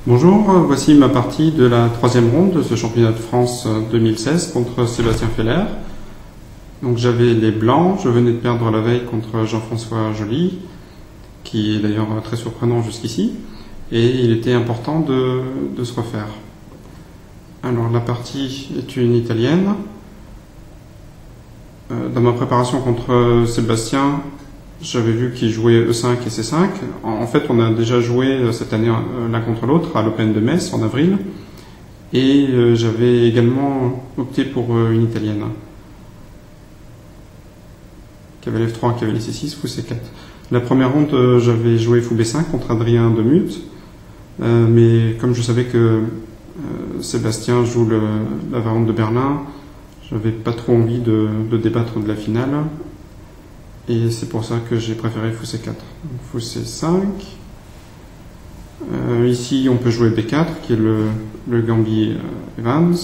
Bonjour, voici ma partie de la troisième ronde de ce championnat de France 2016 contre Sébastien Feller. Donc j'avais les blancs, je venais de perdre la veille contre Jean-François Joly, qui est d'ailleurs très surprenant jusqu'ici, et il était important de se refaire. Alors la partie est une italienne. Dans ma préparation contre Sébastien, j'avais vu qu'il jouait E5 et C5. En fait, on a déjà joué cette année l'un contre l'autre à l'Open de Metz en avril. Et j'avais également opté pour une italienne. Cavalier F3, cavalier C6, fou C4. La première ronde, j'avais joué fou B5 contre Adrien Demuth. Mais comme je savais que Sébastien joue la variante de Berlin, j'avais pas trop envie de débattre de la finale. Et c'est pour ça que j'ai préféré fou C4. Donc, fou C5. Ici, on peut jouer B4, qui est le Gambier Evans.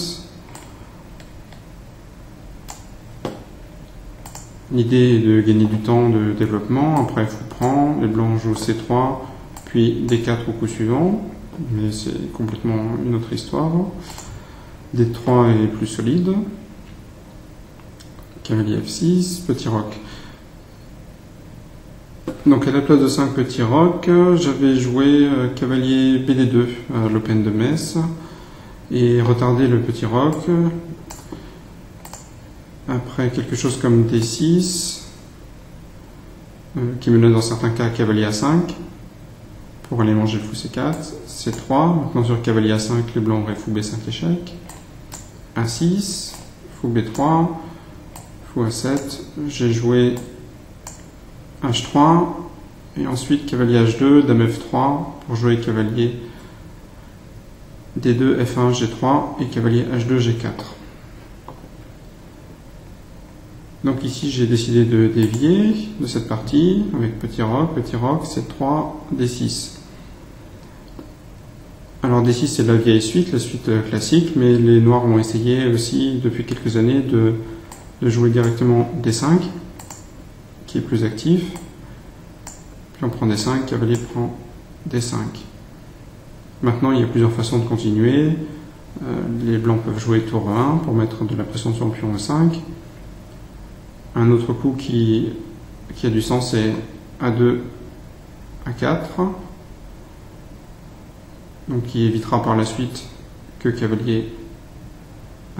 L'idée est de gagner du temps de développement. Après, fou prend. Les blancs jouent C3, puis D4 au coup suivant. Mais c'est complètement une autre histoire. D3 est plus solide. Cavalier F6, petit roc. Donc à la place de 5 petits rocs, j'avais joué cavalier BD2 à l'Open de Metz et retardé le petit roc. Après quelque chose comme D6, qui me donne dans certains cas cavalier A5 pour aller manger fou C4, C3, maintenant sur cavalier A5 les blancs auraient fou B5 échec, A6, fou B3, fou A7, j'ai joué H3 et ensuite cavalier H2, dame F3 pour jouer cavalier D2, F1, G3 et cavalier H2, G4. Donc ici j'ai décidé de dévier de cette partie avec petit roc, C3, D6. Alors D6 c'est la vieille suite, la suite classique, mais les noirs ont essayé aussi depuis quelques années de jouer directement D5, qui est plus actif. Puis on prend D5, cavalier prend D5. Maintenant, il y a plusieurs façons de continuer. Les blancs peuvent jouer tour E1 pour mettre de la pression sur le pion E5. Un autre coup qui a du sens, c'est A2, A4. Donc qui évitera par la suite que cavalier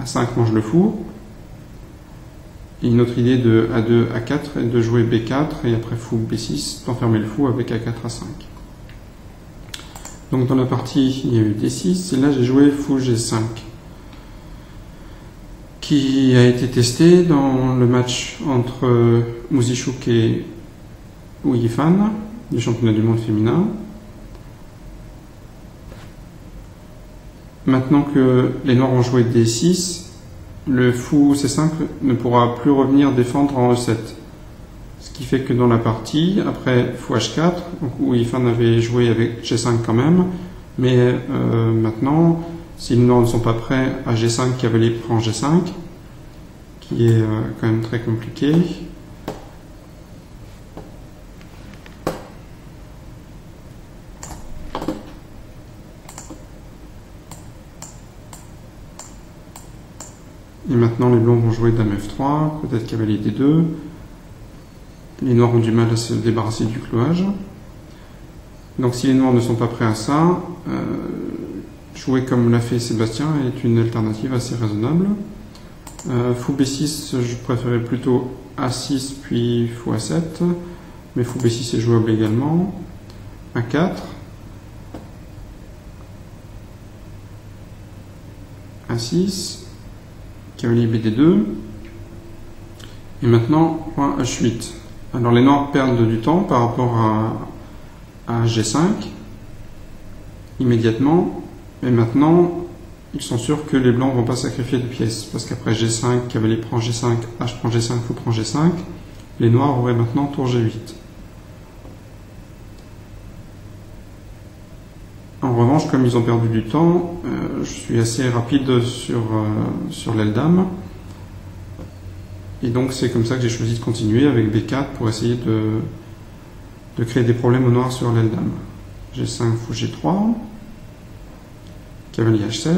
A5 mange le fou. Et une autre idée de A2, A4 est de jouer B4 et après fou B6, d'enfermer le fou avec A4, A5. Donc dans la partie, il y a eu D6 et là j'ai joué fou G5 qui a été testé dans le match entre Mouzichouk et Ouyifan du championnat du monde féminin. Maintenant que les noirs ont joué D6, le fou C5 ne pourra plus revenir défendre en E7. Ce qui fait que dans la partie, après fou H4, où Ifan avait joué avec G5 quand même, mais maintenant, si les noirs ne sont pas prêts à G5, cavalier prend G5, qui est quand même très compliqué. Et maintenant, les blancs vont jouer dame F3, peut-être cavalier D2. Les noirs ont du mal à se débarrasser du clouage. Donc si les noirs ne sont pas prêts à ça, jouer comme l'a fait Sébastien est une alternative assez raisonnable. Fou B6, je préférais plutôt A6 puis fou A7, mais fou B6 est jouable également. A4. A6. Cavalier BD2, et maintenant point H8. Alors les noirs perdent du temps par rapport à G5 immédiatement, mais maintenant ils sont sûrs que les blancs ne vont pas sacrifier de pièces, parce qu'après G5, cavalier prend G5, H prend G5, fou prend G5, les noirs auraient maintenant tour G8. En revanche, comme ils ont perdu du temps, je suis assez rapide sur l'aile dame. Et donc c'est comme ça que j'ai choisi de continuer avec B4 pour essayer de créer des problèmes aux noirs sur l'aile dame. G5, fou G3. cavalier H7.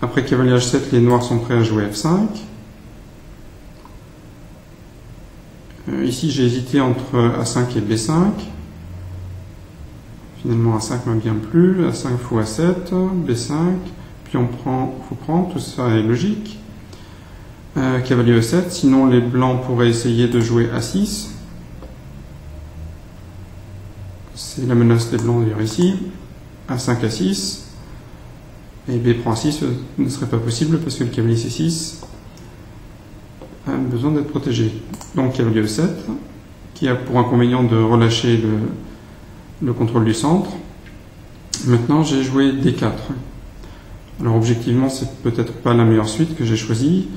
Après cavalier H7, les noirs sont prêts à jouer F5. Ici, j'ai hésité entre A5 et B5. Finalement, A5 m'a bien plu. A5 fou A7, B5, puis on prend fou prend, tout ça est logique. Cavalier E7, sinon les blancs pourraient essayer de jouer A6. C'est la menace des blancs d'ailleurs ici. A5, A6. Et B prend A6 ne serait pas possible parce que le cavalier C6 a besoin d'être protégé. Donc cavalier E7, qui a pour inconvénient de relâcher le contrôle du centre. Maintenant j'ai joué D4. Alors objectivement c'est peut-être pas la meilleure suite que j'ai choisie,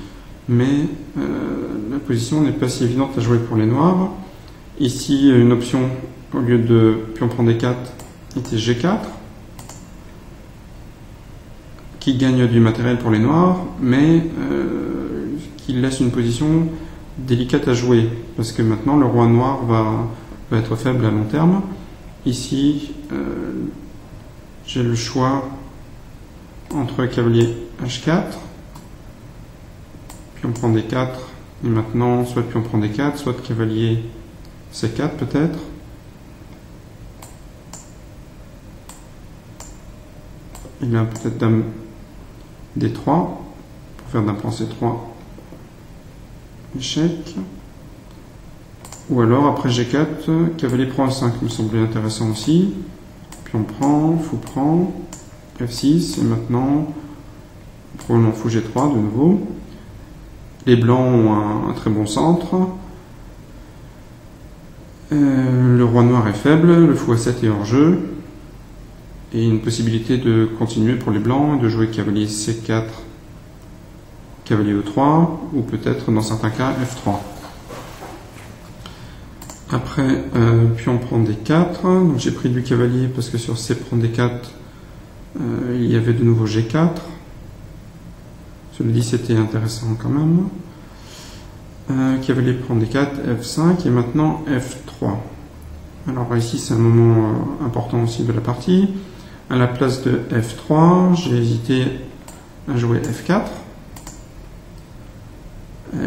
mais la position n'est pas si évidente à jouer pour les noirs. Ici une option au lieu de pion prend D4 était G4, qui gagne du matériel pour les noirs, mais qui laisse une position délicate à jouer, parce que maintenant le roi noir va être faible à long terme. Ici, j'ai le choix entre cavalier H4, pion prend D4, et maintenant soit pion prend D4, soit cavalier C4 peut-être. Il y a peut-être dame D3 pour faire dame prend C3, échec. Ou alors après G4, cavalier prend A5 me semblait intéressant aussi. Puis on prend, fou prend, F6 et maintenant probablement fou G3 de nouveau. Les blancs ont un très bon centre. Le roi noir est faible, le fou A7 est hors jeu. Et une possibilité de continuer pour les blancs, de jouer cavalier C4, cavalier E3, ou peut-être dans certains cas F3. Après, pion prend D4, donc j'ai pris du cavalier parce que sur C prend D4, il y avait de nouveau G4. Celui-ci c'était intéressant quand même. Cavalier prend D4, F5 et maintenant F3. Alors ici c'est un moment important aussi de la partie. À la place de F3, j'ai hésité à jouer F4.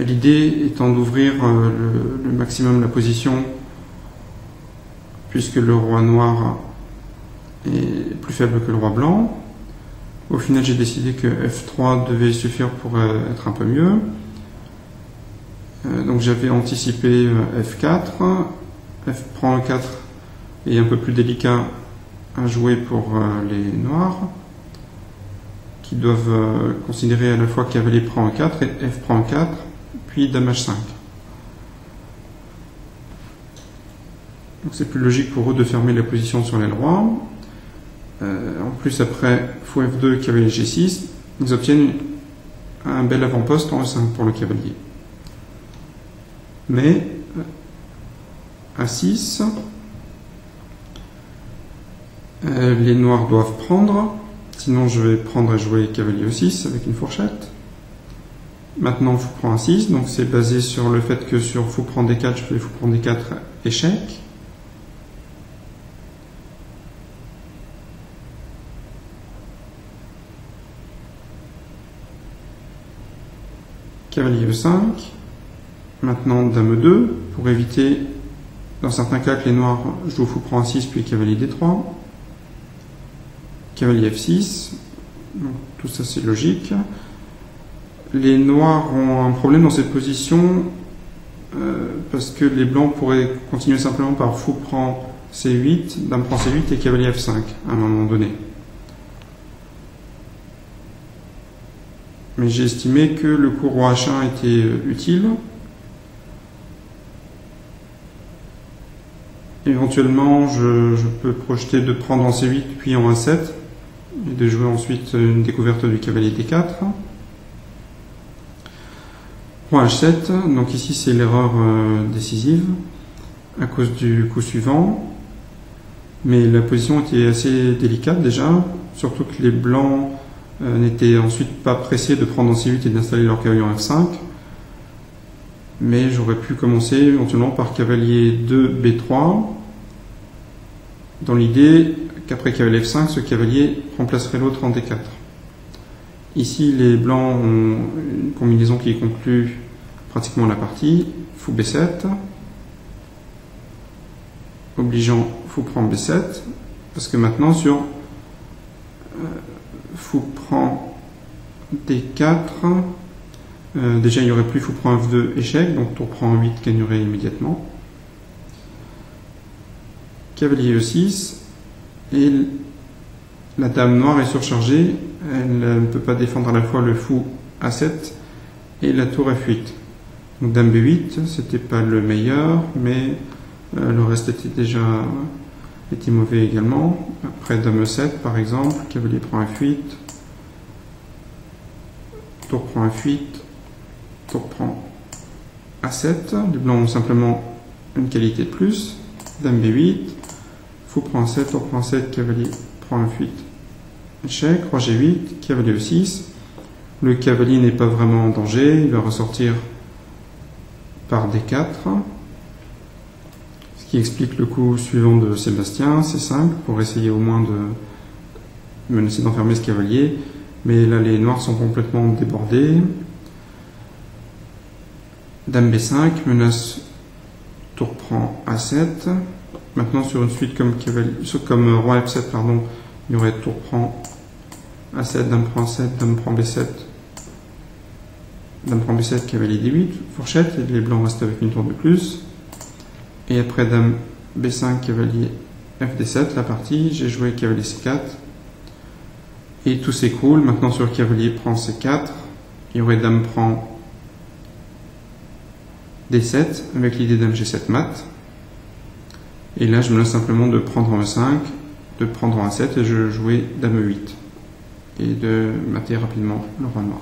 L'idée étant d'ouvrir le maximum la position, puisque le roi noir est plus faible que le roi blanc. Au final, j'ai décidé que F3 devait suffire pour être un peu mieux. Donc j'avais anticipé F4. F prend E4 est un peu plus délicat à jouer pour les noirs, qui doivent considérer à la fois cavalier prend E4 et F prend E4, puis dame H5. Donc c'est plus logique pour eux de fermer la position sur l'aile roi. En plus, après fou F2, cavalier G6, ils obtiennent un bel avant-poste en E5 pour le cavalier. Mais A6, les noirs doivent prendre, sinon je vais prendre et jouer cavalier E6 avec une fourchette. Maintenant fou prend A6, donc c'est basé sur le fait que sur fou prend D4, je fais fou prend D4 échec. Cavalier E5. Maintenant dame E2 pour éviter dans certains cas que les noirs jouent fou prend A6 puis cavalier D3. Cavalier F6. Donc, tout ça c'est logique. Les noirs ont un problème dans cette position parce que les blancs pourraient continuer simplement par fou prend C8, dame prend C8 et cavalier F5 à un moment donné. Mais j'ai estimé que le coup roi H1 était utile. Éventuellement, je peux projeter de prendre en C8 puis en A7 et de jouer ensuite une découverte du cavalier D4. Roi H7, donc ici c'est l'erreur décisive à cause du coup suivant. Mais la position était assez délicate déjà, surtout que les blancs n'étaient ensuite pas pressés de prendre en C8 et d'installer leur cavalier en F5. Mais j'aurais pu commencer éventuellement par cavalier 2 B3, dans l'idée qu'après cavalier F5, ce cavalier remplacerait l'autre en D4. Ici, les blancs ont une combinaison qui conclut pratiquement la partie. Fou B7, obligeant fou prend B7, parce que maintenant sur fou prend D4, déjà il n'y aurait plus fou prend F2 échec, donc tour prend 8 gagnerait immédiatement. Cavalier E6, et la dame noire est surchargée, elle ne peut pas défendre à la fois le fou A7 et la tour F8. Donc dame B8, c'était pas le meilleur, mais le reste était mauvais également. Après dame E7 par exemple, cavalier prend F8, tour prend F8, tour prend A7. Les blancs ont simplement une qualité de plus. Dame B8, fou prend A7, tour prend A7, cavalier prend F8. Échec, roi G8, cavalier E6. Le cavalier n'est pas vraiment en danger, il va ressortir par D4. Ce qui explique le coup suivant de Sébastien, C5, pour essayer au moins de menacer d'enfermer ce cavalier. Mais là, les noirs sont complètement débordés. Dame B5, menace tour prend A7. Maintenant, sur une suite comme roi F7, pardon, il y aurait tour prend A7, dame prend A7, dame prend B7, dame prend B7, cavalier D8, fourchette, et les blancs restent avec une tour de plus. Et après dame B5, cavalier FD7, la partie, j'ai joué cavalier C4. Et tout s'écroule. Maintenant sur cavalier prend C4, il y aurait dame prend D7, avec l'idée dame G7 mat. Et là, je me laisse simplement de prendre en E5, de prendre en A7, et je jouais dame E8. Et de mater rapidement le roi noir.